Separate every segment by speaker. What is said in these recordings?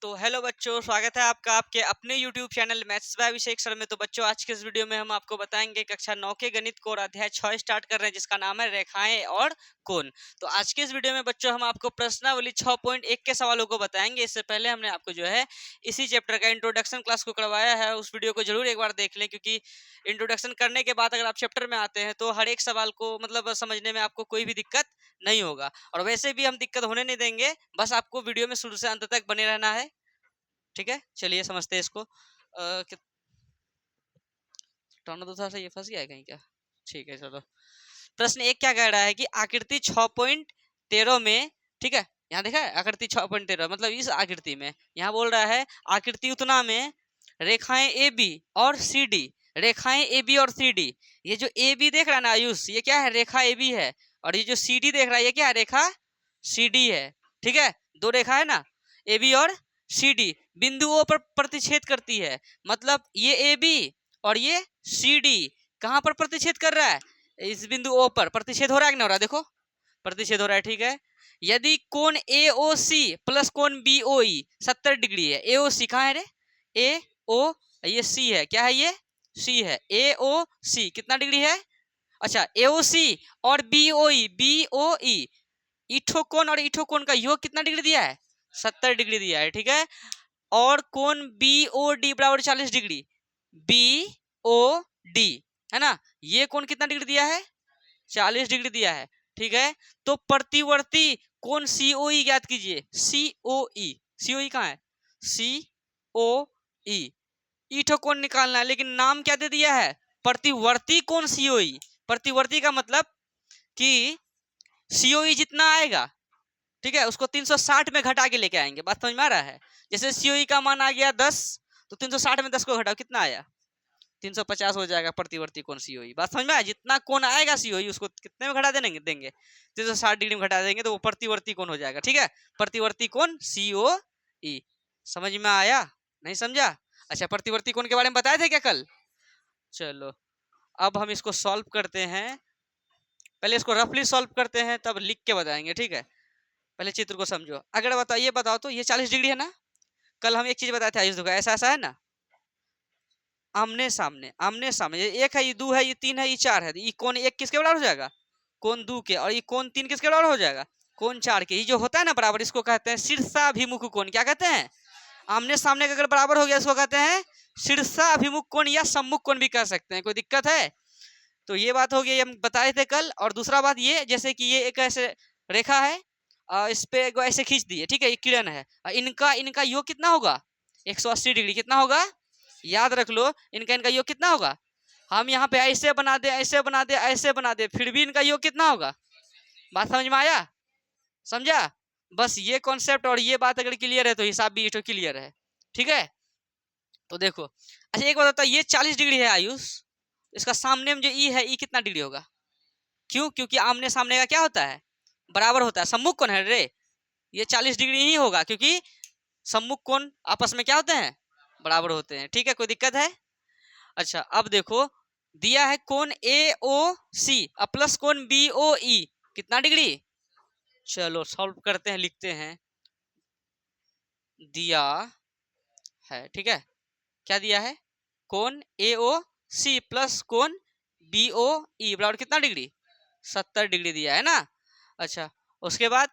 Speaker 1: तो हेलो बच्चों, स्वागत है आपका आपके अपने YouTube channel maths by Abhishek sir में। तो बच्चों, आज के इस वीडियो में हम आपको बताएंगे कक्षा 9 के गणित को और अध्याय 6 स्टार्ट कर रहे हैं, जिसका नाम है रेखाएं और कोण। तो आज के इस वीडियो में बच्चों हम आपको प्रश्नावली 6.1 के सवालों को बताएंगे। इससे पहले हमने आपको जो है इसी चैप्टर का इंट्रोडक्शन क्लास को करवाया है, उस वीडियो को जरूर एक बार देख लें, क्योंकि इंट्रोडक्शन करने के बाद अगर आप चैप्टर में आते हैं तो हर एक सवाल को मतलब समझने में आपको कोई भी दिक्कत नहीं होगा। और वैसे भी हम दिक्कत होने नहीं देंगे, बस आपको वीडियो में शुरू से अंत तक बने रहना है। ठीक है, चलिए समझते हैं इसको। टर्न तो था, ये फंस गया है कहीं क्या? ठीक है, चलो। प्रश्न एक क्या कह रहा है कि आकृति 6.13 में, ठीक है, यहाँ देखा है आकृति 6.13 मतलब इस आकृति में यहाँ बोल रहा है आकृति उतना में रेखाएं ए बी और सी डी, रेखाएं ए बी और सी डी। ये जो ए बी देख रहा है ना आयुष, ये क्या है? रेखा ए बी है। और ये जो सी डी देख रहा है, ये क्या है? रेखा सी डी है। ठीक है, दो रेखा है ना, ए बी और सी डी, बिंदुओं पर प्रतिच्छेद करती है। मतलब ये ए बी और ये सी डी कहाँ पर प्रतिच्छेद कर रहा है? इस बिंदु ओ पर प्रतिच्छेद हो रहा है कि नहीं हो रहा है? देखो, प्रतिच्छेद हो रहा है। ठीक है, यदि कोण ए ओ सी प्लस कोण बी ओ ई 70 डिग्री है। ए ओ सी कहाँ है रे? ए ओ, ये सी है, क्या है? ये सी है। ए ओ सी कितना डिग्री है? अच्छा, ए ओ सी और बी ओ ई, बी ओ ई, इठो कोण और इठो कोण का योग कितना डिग्री दिया है? 70 डिग्री दिया है। ठीक है, और कोण बी ओ डी बराबर 40 डिग्री, बी ओ डी है ना, ये कोण कितना डिग्री दिया है? 40 डिग्री दिया है। ठीक है, तो प्रतिवर्ती कोण सी ओ ई ज्ञात कीजिए। सी ओ ई, सी ओ ई कहाँ है? सी ओ ई, इठो कोण निकालना है, लेकिन नाम क्या दे दिया है? प्रतिवर्ती कोण सी ओ ई। प्रतिवर्ती का मतलब कि सी ओ ई जितना आएगा, ठीक है, उसको 360 में घटा के लेके आएंगे। बात समझ में आ रहा है? जैसे सीओई का मान आ गया 10, तो 360 में 10 को घटाओ, कितना आया? 350 हो जाएगा प्रतिवर्ती कोण सीओई। बात समझ में आया? जितना कोण आएगा सीओई, उसको कितने में घटा देंगे? 360 डिग्री में घटा देंगे, तो वो प्रतिवर्ती कोण हो जाएगा। ठीक है, प्रतिवर्ती कोण सीओई। समझ में आया? नहीं समझा? अच्छा, प्रतिवर्ती कोण के बारे में बताए थे क्या कल? चलो, अब हम इसको सॉल्व करते हैं। पहले इसको रफली सॉल्व करते हैं, तब लिख के बताएंगे। ठीक है, पहले चित्र को समझो। अगर बताइए, बताओ तो ये 40 डिग्री है ना? कल हम एक चीज बताए थे आयुष, देखो ऐसा ऐसा है ना, आमने सामने, आमने सामने। ये एक है, ये दो है, ये तीन है, ये चार है। ये कोण एक किसके बराबर हो जाएगा? कोण दो के। और ये कोण तीन किसके बराबर हो जाएगा? कोण चार के। ये जो होता है ना बराबर, इसको कहते हैं शीर्षाभिमुख कोण। क्या कहते हैं? आमने सामने का अगर बराबर हो गया, इसको कहते हैं शीर्षाभिमुख कोण या सम्मुख कोण भी कह सकते हैं। कोई दिक्कत है? तो ये बात हो गई, हम बताए थे कल। और दूसरा बात ये, जैसे कि ये एक ऐसे रेखा है, इस पे ऐसे खींच दिए, ठीक है, ये किरण है, इनका इनका योग कितना होगा? 180 डिग्री। कितना होगा? याद रख लो, इनका इनका योग कितना होगा? हम यहाँ पे ऐसे बना दे, ऐसे बना दे, ऐसे बना दे, फिर भी इनका योग कितना होगा? बात समझ में आया? समझा? बस ये कॉन्सेप्ट और ये बात अगर क्लियर है तो हिसाब भी तो क्लियर है। ठीक है, तो देखो। अच्छा, एक बात बताओ, ये 40 डिग्री है आयुष, इसका सामने में जो ई है, ई कितना डिग्री होगा? क्यों? क्योंकि आमने सामने का क्या होता है? बराबर होता है। सम्मुख कोण है रे, ये 40 डिग्री ही होगा, क्योंकि सम्मुख कोण आपस में क्या होते हैं? बराबर होते हैं। ठीक है, कोई दिक्कत है? अच्छा, अब देखो, दिया है कोण ए ओ सी प्लस कोण बी ओ ई कितना डिग्री? चलो सॉल्व करते हैं, लिखते हैं। दिया है, ठीक है, क्या दिया है? कोण ए ओ सी प्लस कोण बी ओ ई बराबर कितना डिग्री? 70 डिग्री दिया है ना। अच्छा, उसके बाद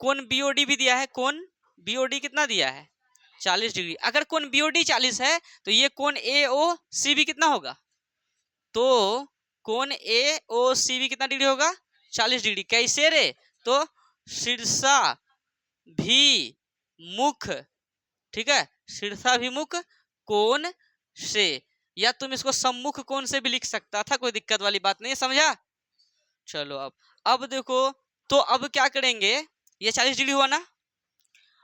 Speaker 1: कोण बीओडी भी दिया है। कोण बीओडी कितना दिया है? 40 डिग्री। अगर कोण बीओडी 40 है तो ये कोण ए ओ सी भी कितना होगा? तो कोण ए ओ सी भी कितना डिग्री होगा? 40 डिग्री। कैसे रे? तो शीर्षा भी मुख, ठीक है, शीर्षाभिमुख कोण से, या तुम इसको सम्मुख कोण से भी लिख सकता था, कोई दिक्कत वाली बात नहीं है। समझा? चलो, अब देखो, तो अब क्या करेंगे? ये 40 डिग्री हुआ ना।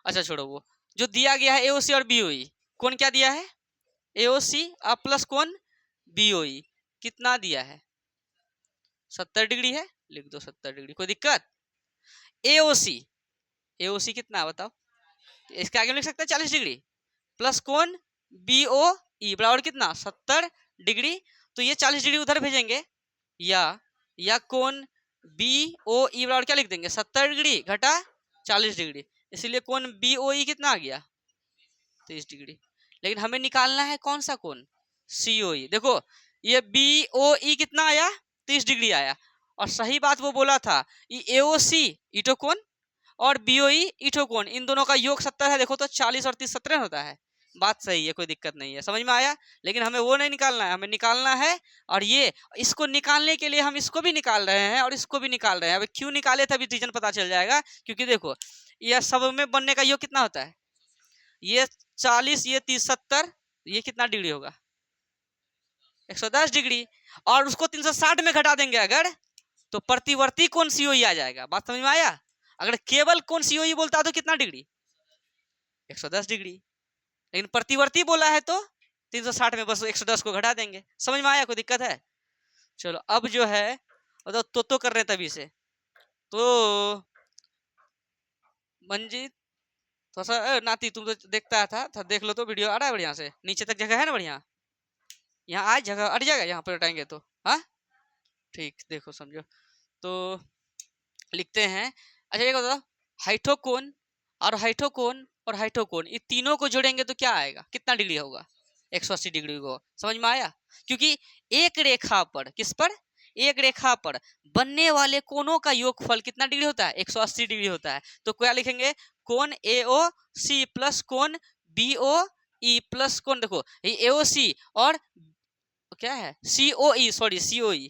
Speaker 1: अच्छा छोड़ो, वो जो दिया गया है एओसी और बीओई, कौन क्या दिया है? एओसी प्लस कौन बीओई कितना दिया है? 70 डिग्री है, लिख दो 70 डिग्री, कोई दिक्कत? एओसी, एओसी कितना है बताओ? इसके आगे लिख सकते हैं 40 डिग्री प्लस कौन बीओई बराबर कितना? 70 डिग्री। तो ये 40 डिग्री उधर भेजेंगे, या कौन बी ओ ई बराबर क्या लिख देंगे? 70 डिग्री घटा 40 डिग्री। इसलिए कोण BOE कितना आ गया 30 डिग्री। लेकिन हमें निकालना है कौन सा कोण COE। देखो ये BOE कितना आया 30 डिग्री आया, और सही बात वो बोला था ये AOC ईटोकोण और BOE ईटोकोण इन दोनों का योग 70 है। देखो तो 40 और 30 17 होता है। बात सही है, कोई दिक्कत नहीं है, समझ में आया। लेकिन हमें वो नहीं निकालना है, हमें निकालना है और ये इसको निकालने के लिए हम इसको भी निकाल रहे हैं और इसको भी निकाल रहे हैं। अब क्यों निकाले थे अभी रीजन पता चल जाएगा। क्योंकि देखो यह सब में बनने का योग कितना होता है, ये 40 ये 30 70 ये कितना डिग्री होगा 110 डिग्री, और उसको 360 में घटा देंगे अगर, तो प्रतिवर्ती कोण COE आ जाएगा। बात समझ में आया। अगर केवल कोण COE बोलता है तो कितना डिग्री 110 डिग्री, लेकिन प्रतिवर्ती बोला है तो 360 में बस 110 को घटा देंगे। समझ में आया, कोई दिक्कत है। चलो अब जो है तो कर रहे हैं तभी से। तो मंजीत थोड़ा सा नाती तुम तो देखता था देख लो तो वीडियो आ रहा है बढ़िया से, नीचे तक जगह है ना बढ़िया, यहाँ आज जगह अट जाएगा यहाँ पर हटाएंगे तो। हाँ ठीक, देखो समझो तो लिखते हैं। अच्छा ये बताओ हाइड्रोकोण और हाइड्रोकोण और हाइड्रोकोण ये तीनों को जोड़ेंगे तो क्या आएगा, कितना डिग्री होगा 180 डिग्री को। समझ में आया। क्योंकि एक रेखा पर, किस पर, एक रेखा पर बनने वाले कोणों का योगफल कितना डिग्री होता है 180 डिग्री होता है। तो क्या लिखेंगे कोण AOC प्लस कोण BOE प्लस कोण, देखो ये AOC और क्या है COE, सॉरी COE,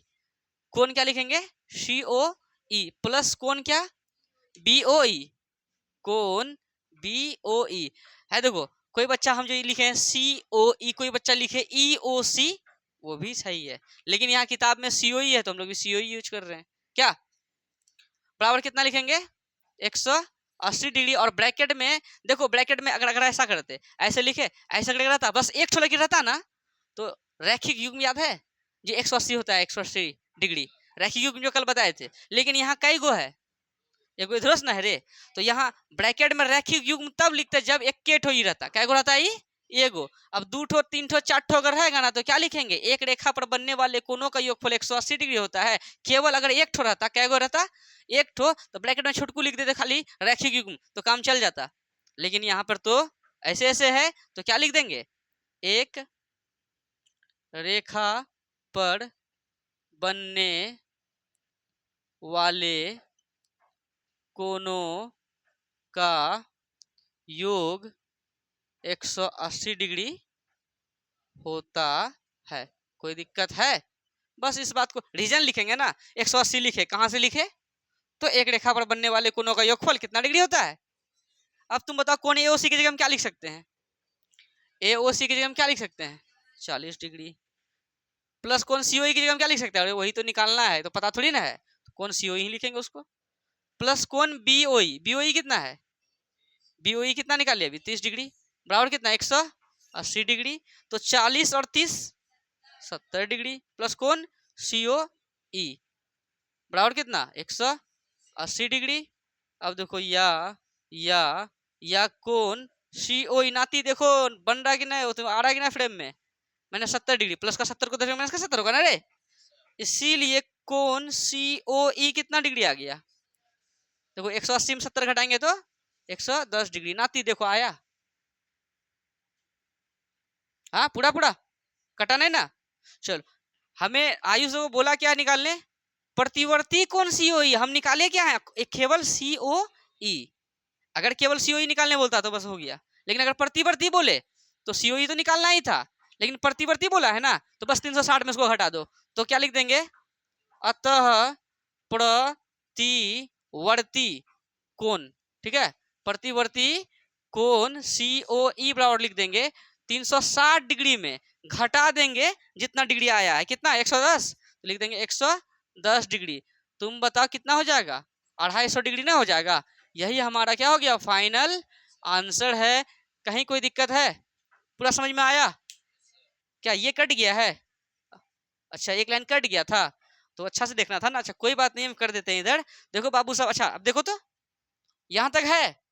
Speaker 1: कोण क्या लिखेंगे COE प्लस कोण क्या BOE, कोण BOE है। देखो कोई बच्चा हम जो लिखे हैं COE, कोई बच्चा लिखे EOC, वो भी सही है, लेकिन यहाँ किताब में COE है तो हम लोग भी COE यूज कर रहे हैं। क्या बराबर कितना लिखेंगे 180 डिग्री, और ब्रैकेट में देखो, ब्रैकेट में अगर ऐसा करते, ऐसे लिखे ऐसा करके रहता, बस एक ठो लगी रहता ना, तो रैखिक युग्म याद है जो 180 होता है 180 डिग्री, रैखिक युग्म जो कल बताए थे। लेकिन यहाँ कई गो है, एगो इधर ना है रे, तो यहाँ ब्रैकेट में रैखिक युग्म तब लिखते जब एक ठो ही रहता। कै गो रहता है एगो। अब 2 ठो 3 ठो 4 ठो अगर रहेगा ना तो क्या लिखेंगे, एक रेखा पर बनने वाले कोणों का योगफल 180 डिग्री होता है। केवल अगर एक ठो रहता, कै गो रहता एक ठो, तो ब्रैकेट में छुटकू लिख देते खाली रैखिक युग्म, तो काम चल जाता। लेकिन यहाँ पर तो ऐसे ऐसे है, तो क्या लिख देंगे एक रेखा पर बनने वाले कोणों का योग 180 डिग्री होता है। कोई दिक्कत है। बस इस बात को रीजन लिखेंगे ना, 180 लिखे, कहाँ से लिखे, तो एक रेखा पर बनने वाले कोणों का योगफल कितना डिग्री होता है। अब तुम बताओ कोण AOC की जगह हम क्या लिख सकते हैं, AOC की जगह हम क्या लिख सकते हैं 40 डिग्री, प्लस कोण COE की जगह हम क्या लिख सकते हैं, वही तो निकालना है, तो पता थोड़ी ना है, तो कोण COE ही लिखेंगे उसको, प्लस कोण BOE कितना है, BOE कितना निकालिए अभी 30 डिग्री, बराबर कितना 180 डिग्री, तो 40 और 30 70 डिग्री, प्लस कोण COE बराबर कितना 180 डिग्री। अब देखो या कोण COE नाती देखो बन रहा कि नहीं, तो आ रहा कि ना फ्रेम में, मैंने 70 डिग्री प्लस का 70 को 10 माइनस का 70 होगा ना रे, इसीलिए कोण COE कितना डिग्री आ गया, देखो 180 में 70 घटाएंगे तो 110 डिग्री। नाती देखो आया, हाँ पूरा पूरा कटा नहीं ना। चलो हमें आयुष को बोला क्या निकालने, प्रतिवर्ती कोण COE, हम निकाले क्या है एक केवल COE। अगर केवल COE निकालने बोलता तो बस हो गया, लेकिन अगर प्रतिवर्ती बोले तो COE तो निकालना ही था, लेकिन प्रतिवर्ती बोला है ना, तो बस 360 में इसको हटा दो, तो क्या लिख देंगे अतः प्रतिवर्ती कोण, ठीक है, प्रतिवर्ती कोण COE बराबर लिख देंगे 360 डिग्री में घटा देंगे जितना डिग्री आया है, कितना 110, तो लिख देंगे 110 डिग्री। तुम बताओ कितना हो जाएगा 250 डिग्री ना हो जाएगा। यही हमारा क्या हो गया फाइनल आंसर है। कहीं कोई दिक्कत है, पूरा समझ में आया क्या, ये कट गया है, अच्छा एक लाइन कट गया था तो अच्छा से देखना था ना। अच्छा कोई बात नहीं, हम कर देते हैं इधर। देखो बाबू साहब, अच्छा अब देखो तो यहाँ तक है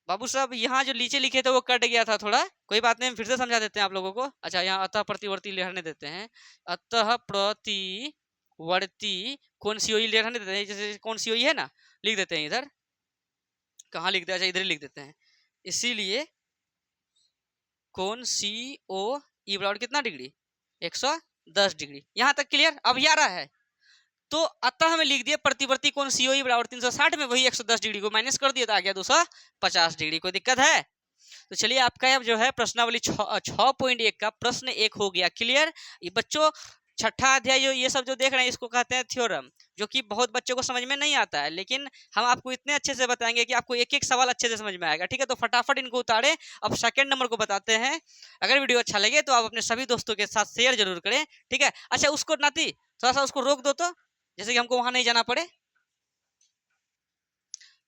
Speaker 1: बाबू साहब, यहाँ जो नीचे लिखे थे वो कट गया था थोड़ा, कोई बात नहीं हम फिर से समझा देते हैं आप लोगों को। अच्छा यहाँ अतः प्रतिवर्ती लेने देते हैं, अतः प्रतिवर्ती कोण COE लेने देते हैं, जैसे कोण COE है ना लिख देते हैं इधर, कहाँ लिख दिया, अच्छा इधर ही लिख देते हैं। इसीलिए कोण सी ओ ई बराबर कितना डिग्री, 110 डिग्री। यहाँ तक क्लियर? अब ये आ रहा है तो अतः हमें लिख दिया प्रतिवर्ती कोण सीओई बराबर 360 में वही 110 डिग्री को माइनस कर दिया तो आ गया 250 डिग्री। कोई दिक्कत है? तो चलिए आपका अब जो है प्रश्नावली 6.1 का प्रश्न 1 हो गया क्लियर। ये बच्चों छठा अध्याय ये सब जो देख रहे हैं इसको कहते हैं थ्योरम, जो कि बहुत बच्चों को समझ में नहीं आता है, लेकिन हम आपको इतने अच्छे से बताएंगे कि आपको एक एक सवाल अच्छे से समझ में आएगा। ठीक है, तो फटाफट इनको उतारे। अब सेकंड नंबर को बताते हैं। अगर वीडियो अच्छा लगे तो आप अपने सभी दोस्तों के साथ शेयर जरूर करें। ठीक है, अच्छा उसको नाती थोड़ा सा उसको रोक दो तो, जैसे कि हमको वहां नहीं जाना पड़े।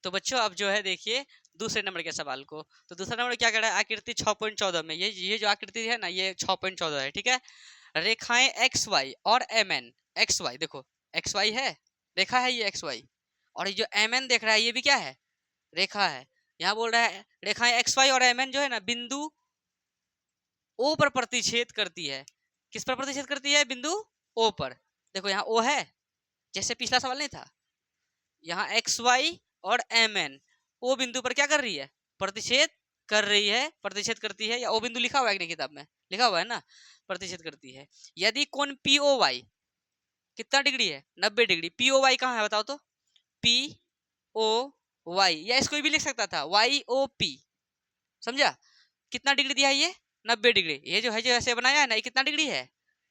Speaker 1: तो बच्चों अब जो है देखिए दूसरे नंबर के सवाल को। तो दूसरा नंबर क्या कह रहा है, आकृति 6.14 में ये जो आकृति है ना ये 6.14 है। ठीक है, रेखाएं एक्स वाई और एम एन, एक्स वाई देखो एक्स वाई है, रेखा है ये एक्स वाई, और ये जो एम एन देख रहा है ये भी क्या है, रेखा है। यहाँ बोल रहा है रेखाएं एक्स वाई और एम एन जो है ना बिंदु ओ पर प्रतिच्छेद करती है। किस पर प्रतिच्छेद करती है, बिंदु ओ पर। देखो यहाँ ओ है, जैसे पिछला सवाल नहीं था, यहाँ एक्स वाई और एम एन ओ बिंदु पर क्या कर रही है, प्रतिच्छेद कर रही है, प्रतिच्छेद करती है। या ओ बिंदु लिखा हुआ है कि नहीं किताब में, लिखा हुआ है ना, प्रतिच्छेद करती है। यदि कोण पी ओ वाई कितना डिग्री है, 90 डिग्री। पी ओ वाई कहाँ है बताओ तो, पी ओ वाई, या इसको भी लिख सकता था वाई ओ पी, समझा। कितना डिग्री दिया है ये, 90 डिग्री। ये जो है जो ऐसे बनाया है ना ये कितना डिग्री है,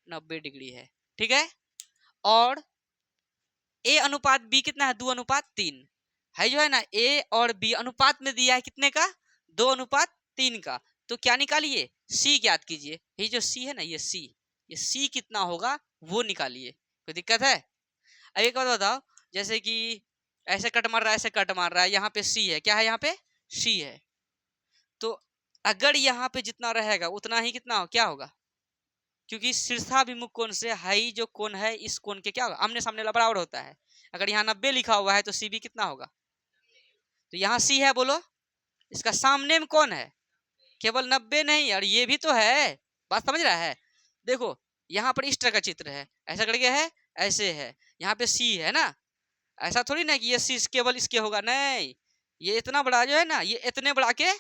Speaker 1: 90 डिग्री है। ठीक है, और ए अनुपात बी कितना है, 2:3 है जो है ना, ए और बी अनुपात में दिया है कितने का, 2:3 का। तो क्या निकालिए, सी ज्ञात कीजिए। ये जो सी है ना ये सी कितना होगा वो निकालिए। कोई दिक्कत है? अब एक बात बताओ, जैसे कि ऐसे कट मार रहा है, ऐसे कट मार रहा है, यहाँ पे सी है, क्या है यहाँ पे सी है। तो अगर यहाँ पे जितना रहेगा उतना ही कितना हो, क्या होगा, क्योंकि शीर्षाभिमुख कोण से हाई जो कोण है इस कोण के क्या होगा, आमने सामने वाला बराबर होता है। अगर यहाँ 90 लिखा हुआ है तो सी भी कितना होगा, तो यहाँ सी है, बोलो इसका सामने में कौन है, केवल 90 नहीं, और ये भी तो है। बात समझ रहा है? देखो यहाँ पर इस तरह का चित्र है, ऐसा करके है, ऐसे है, यहाँ पे सी है ना, ऐसा थोड़ी ना कि ये सी केवल इसके होगा, नहीं, ये इतना बड़ा जो है ना ये इतने बड़ा के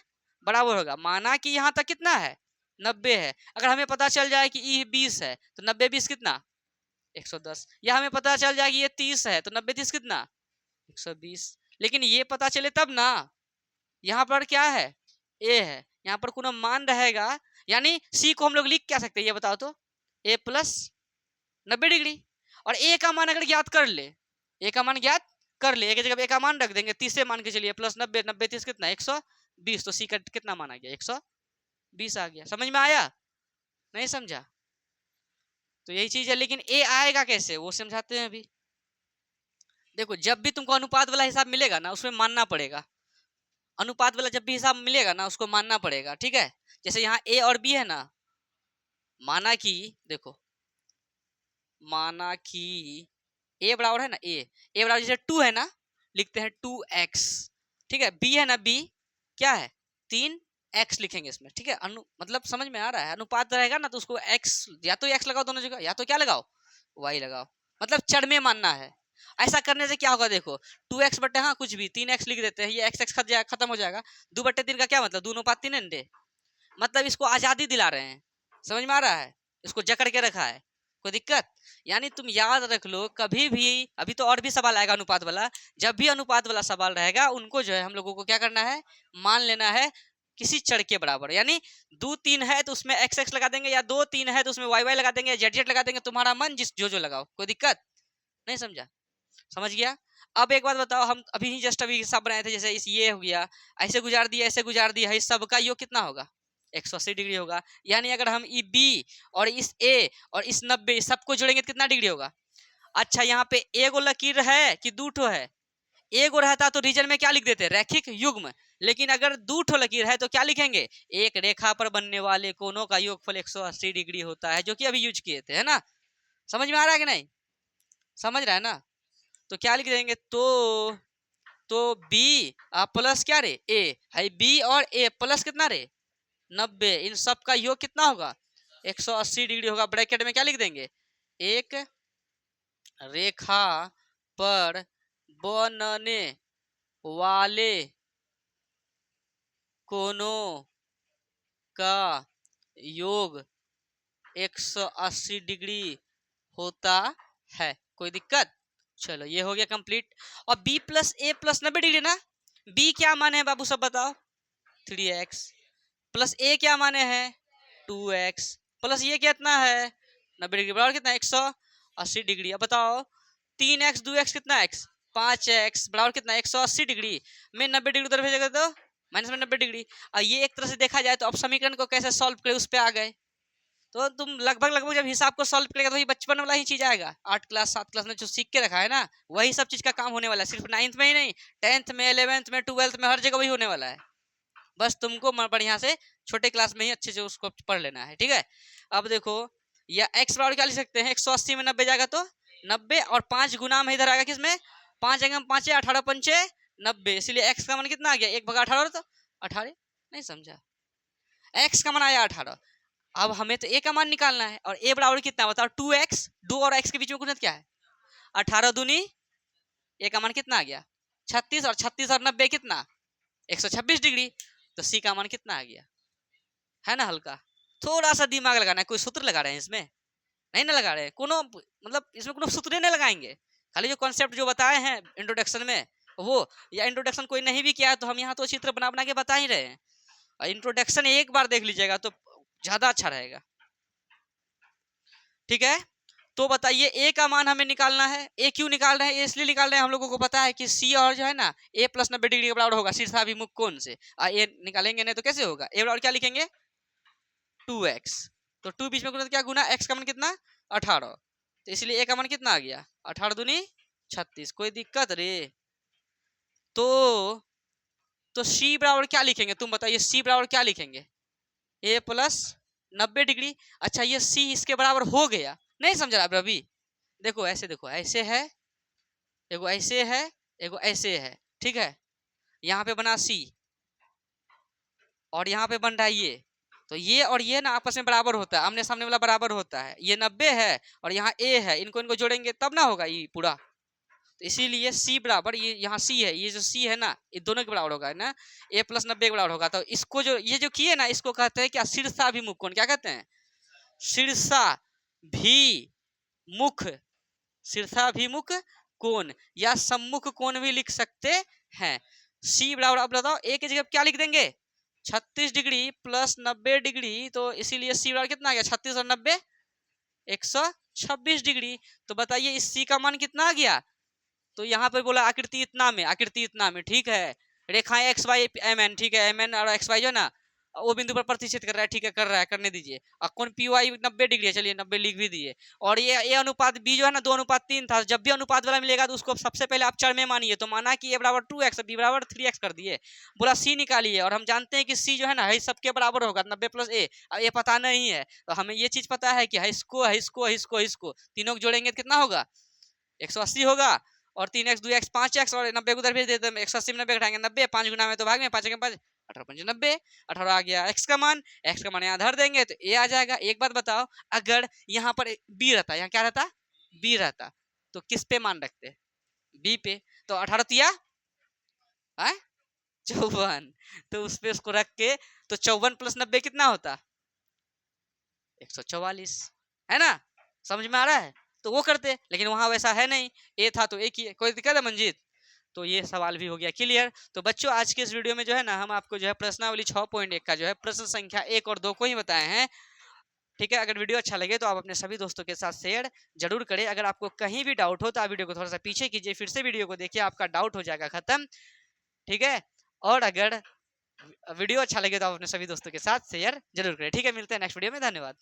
Speaker 1: बराबर होगा। माना कि यहाँ तक कितना है, 90 है। अगर हमें पता चल जाए कि ये 20 है तो 90 20 कितना, 110। या हमें पता चल जाए कि ये 30 है तो 90 30 कितना, 120। लेकिन ये पता चले तब ना, यहाँ पर क्या है, ए है, यहाँ पर कोई मान रहेगा, यानी सी को हम लोग लिख क्या सकते हैं ये बताओ तो, ए प्लस 90 डिग्री। और ए का मान अगर ज्ञात कर ले, ए का मान ज्ञात कर ले, एक जगह ए का मान रख देंगे, 30 से मान के चलिए, प्लस 90 90 30 कितना, 120। तो सी का कितना मान आ गया, 120 आ गया। समझ में आया, नहीं समझा? तो यही चीज है, लेकिन ए आएगा कैसे वो समझाते हैं अभी। देखो जब भी तुमको अनुपात वाला हिसाब मिलेगा ना उसमें मानना पड़ेगा, अनुपात वाला जब भी हिसाब मिलेगा ना उसको मानना पड़ेगा। ठीक है, जैसे यहाँ ए और बी है ना, माना कि देखो, माना कि ए बराबर है ना, ए बराबर जैसे 2 है ना, लिखते हैं 2x। ठीक है, बी है ना, बी क्या है 3x लिखेंगे इसमें। ठीक है, मतलब समझ में आ रहा है, अनुपात रहेगा ना तो उसको x, या तो x लगाओ दोनों जगह, या तो क्या लगाओ y लगाओ, मतलब चढ़ में मानना है। ऐसा करने से क्या होगा, देखो 2x बटे हाँ कुछ भी 3x लिख देते हैं, ये x खत्म हो जाएगा। 2/3 का क्या मतलब, 2:3 अंडे, मतलब इसको आजादी दिला रहे हैं। समझ में आ रहा है, इसको जकड़ के रखा है। कोई दिक्कत? यानी तुम याद रख लो कभी भी, अभी तो और भी सवाल आएगा अनुपात वाला, जब भी अनुपात वाला सवाल रहेगा उनको जो है हम लोगों को क्या करना है, मान लेना है किसी चढ़ के बराबर। यानी 2 3 है तो उसमें एक्स एक्स लगा देंगे, या 2 3 है तो उसमें वाई वाई लगा देंगे, जेड जेड लगा देंगे, तुम्हारा मन जिस जो जो लगाओ। कोई दिक्कत नहीं, समझा? समझ गया? अब एक बात बताओ, हम अभी ही जस्ट अभी हिसाब बनाए थे, जैसे इस ये हो गया, ऐसे गुजार दिया, ऐसे गुजार दिया, इस सब का योग कितना होगा, 180 डिग्री होगा। यानी अगर हम ई बी और इस ए और इस 90 सबको जोड़ेंगे तो कितना डिग्री होगा। अच्छा यहाँ पे एगो लकीर है कि दो ठो है, एगो रहता तो रीजन में क्या लिख देते, रैखिक युग्म। लेकिन अगर दो ठो लकीर है तो क्या लिखेंगे, एक रेखा पर बनने वाले कोनों का योगफल 180 डिग्री होता है, जो कि अभी यूज किए थे, है ना। समझ में आ रहा है कि नहीं, समझ रहा है ना। तो क्या लिख देंगे, तो बी प्लस क्या रे ए है, बी और ए प्लस कितना रे 90, इन सब का योग कितना होगा 180 डिग्री होगा। ब्रैकेट में क्या लिख देंगे, एक रेखा पर बनने वाले कोनों का योग 180 डिग्री होता है। कोई दिक्कत? चलो ये हो गया कंप्लीट। और b प्लस ए प्लस 90 डिग्री ना, b क्या माने हैं बाबू सब बताओ? 3x प्लस a क्या माने हैं? 2x प्लस ये कितना है? 90 डिग्री बराबर कितना? 180 डिग्री। अब बताओ 3x 2x कितना x? 5x बराबर कितना? 180 डिग्री में 90 डिग्री उधर भेजेगा तो माइनस में 90 डिग्री। और ये एक तरह से देखा जाए तो अब समीकरण को कैसे सॉल्व करें उस पे आ गए। तो तुम लगभग जब हिसाब को सॉल्व करेगा तो वही बचपन वाला ही चीज आएगा। 8 क्लास 7 क्लास में जो सीख के रखा है ना, वही सब चीज का काम होने वाला है। सिर्फ 9th में ही नहीं, 10th में, 11th में, 12th में, हर जगह वही होने वाला है। बस तुमको बढ़िया से छोटे क्लास में ही अच्छे से उसको पढ़ लेना है, ठीक है। अब देखो या x बराबर क्या लिख सकते हैं? 180 में 90 जाएगा तो 90 और 5 गुना में इधर आएगा किसमें? 5 आएगा 5 18 पंचे 90, इसलिए x का मान कितना आ गया? 1/18। तो 18 नहीं समझा, x का मान आया 18। अब हमें तो a का मान निकालना है और a बराबर कितना बताओ? 2x। 2 और x के बीच में गुणन क्या है? 18 दूनी a का मान कितना आ गया? 36 और 36 और 90 कितना? 126 डिग्री। तो c का मान कितना आ गया? है ना हल्का? थोड़ा सा दिमाग लगाना है। कोई सूत्र लगा रहे हैं इसमें? नहीं ना लगा रहे हैं। कोनो मतलब इसमें कोनो सूत्र नहीं लगाएंगे, खाली जो कॉन्सेप्ट जो बताए हैं इंट्रोडक्शन में वो, या इंट्रोडक्शन कोई नहीं भी किया है तो हम यहाँ तो चित्र बना बना के बता ही रहे हैं। और इंट्रोडक्शन एक बार देख लीजिएगा तो ज्यादा अच्छा रहेगा, ठीक है। तो बताइए a का मान हमें निकालना है। a क्यों निकाल रहे हैं? इसलिए निकाल रहे हैं, हम लोगों को पता है कि c और जो है ना a प्लस 90 डिग्री के बराबर होगा शीर्षाभिमुख कोण से। a निकालेंगे नहीं तो कैसे होगा? a बराबर क्या लिखेंगे? 2x। तो 2 बीच में गुना क्या गुना? x का मान कितना? 18। तो इसलिए a का मान कितना आ गया? 18 दूनी 36। कोई दिक्कत रे? तो c बराबर क्या लिखेंगे तुम बताइए? c बराबर क्या लिखेंगे? a plus 90 degree. अच्छा ये c इसके बराबर हो गया, नहीं समझ रहा रवि? देखो ऐसे, देखो ऐसे है, एगो ऐसे है, एगो ऐसे है, ठीक है। यहाँ पे बना c और यहाँ पे बन रहा है ये। तो ये और ये ना आपस में बराबर होता है, आमने सामने वाला बराबर होता है। ये 90 है और यहाँ a है, इनको जोड़ेंगे तब ना होगा ये पूरा। तो इसीलिए c बराबर, ये यहाँ c है, ये जो c है ना ये दोनों के बराबर होगा ना, a प्लस 90 के बराबर होगा। तो इसको जो ये जो किए ना इसको कहते हैं क्या? शीर्षाभिमुख कोण। क्या कहते हैं? शीर्षाभिमुख, शीर्षाभिमुख कोण या सम्मुख कोण भी लिख सकते हैं। c बराबर, अब बताओ a की जगह क्या लिख देंगे? 36 डिग्री प्लस 90 डिग्री। तो इसीलिए c बराबर कितना आ गया? 36 और 90 126 डिग्री। तो बताइए इस c का मान कितना आ गया? तो यहाँ पर बोला आकृति इतना में, आकृति इतना में, ठीक है। रेखाएं एक्स वाई एम एन, ठीक है। एम एन और एक्स वाई जो ना वो बिंदु पर प्रतिच्छेद कर रहा है, ठीक है, कर रहा है, करने दीजिए। और कौन पी वाई 90 डिग्री है, चलिए 90 लिख भी दिए। और ये अनुपात बी जो है ना 2:3 था। जब भी अनुपात वाला मिलेगा तो उसको सबसे पहले आप चर में मानिए। तो माना कि ए बराबर 2x, बी बराबर 3x कर दिए। बोला सी निकालिए और हम जानते हैं कि सी जो है ना है सबके बराबर होगा 90 प्लस ए। अब ये पता नहीं है तो हमें ये चीज पता है कि इसको तीनों को जोड़ेंगे तो कितना होगा? 180 होगा। और 3x 2x 5x और 90 को उधर भेज देते हैं। 180 में 90 घटाएंगे 90, 5 गुना में तो भाग में 5 5 18 5 90, 18 आ गया x का मान। x का मान यहाँ धर देंगे तो a आ जाएगा। एक बात बताओ, अगर यहाँ पर b रहता, यहाँ क्या रहता? b रहता, तो किस पे मान रखते? b पे। तो 18 तिया 54, तो उस पे उसको रख के तो 54 प्लस 90 कितना होता? 144, है ना? समझ में आ रहा है? तो वो करते, लेकिन वहां वैसा है नहीं, ए था तो एक ही। कोई दिक्कत है मंजीत? तो ये सवाल भी हो गया क्लियर। तो बच्चों आज के इस वीडियो में जो है ना हम आपको जो है प्रश्नावली 6.1 का जो है प्रश्न संख्या 1 और 2 को ही बताए हैं, ठीक है। अगर वीडियो अच्छा लगे तो आप अपने सभी दोस्तों के साथ शेयर जरूर करें। अगर आपको कहीं भी डाउट हो तो आप वीडियो को थोड़ा सा पीछे कीजिए, फिर से वीडियो को देखिए, आपका डाउट हो जाएगा खत्म, ठीक है। और अगर वीडियो अच्छा लगे तो आप अपने सभी दोस्तों के साथ शेयर जरूर करें, ठीक है। मिलते हैं नेक्स्ट वीडियो में, धन्यवाद।